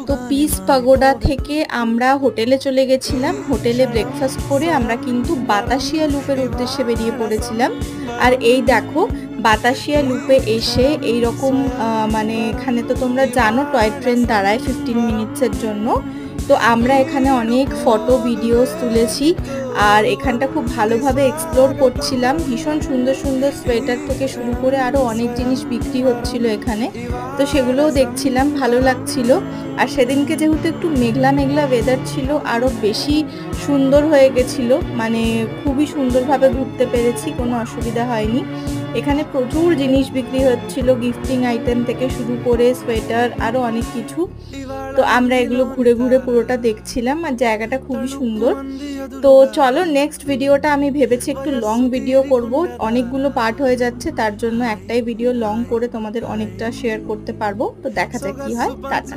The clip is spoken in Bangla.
তো পিস পাগোডা থেকে আমরা হোটেলে চলে গেছিলাম। হোটেলে ব্রেকফাস্ট করে আমরা কিন্তু বাতাসিয়া লুপের উদ্দেশ্যে বেরিয়ে পড়েছিলাম। আর এই দেখো বাতাসিয়া লুপে এসে এইরকম মানে এখানে তো তোমরা জানো টয় ট্রেন দাঁড়ায় 15 মিনিটসের জন্য। তো আমরা এখানে অনেক ফটো ভিডিওস তুলেছি আর এখানটা খুব ভালোভাবে এক্সপ্লোর করছিলাম। ভীষণ সুন্দর সুন্দর সোয়েটার থেকে শুরু করে আরও অনেক জিনিস বিক্রি হচ্ছিল এখানে, তো সেগুলোও দেখছিলাম, ভালো লাগছিল। আর সেদিনকে যেহেতু একটু মেঘলা মেঘলা ওয়েদার ছিল আরও বেশি সুন্দর হয়ে গেছিলো, মানে খুবই সুন্দরভাবে ঘুরতে পেরেছি, কোনো অসুবিধা হয়নি। এখানে প্রচুর জিনিস বিক্রি হচ্ছিল, গিফটিং আইটেম থেকে শুরু করে সোয়েটার আরও অনেক কিছু। তো আমরা এগুলো ঘুরে ঘুরে পুরোটা দেখছিলাম আর জায়গাটা খুবই সুন্দর। তো চলো নেক্সট ভিডিওটা আমি ভেবেছি একটু লং ভিডিও করব, অনেকগুলো পার্ট হয়ে যাচ্ছে, তার জন্য একটাই ভিডিও লং করে তোমাদের অনেকটা শেয়ার করতে পারবো। তো দেখা যাক কি হয়। টাটা।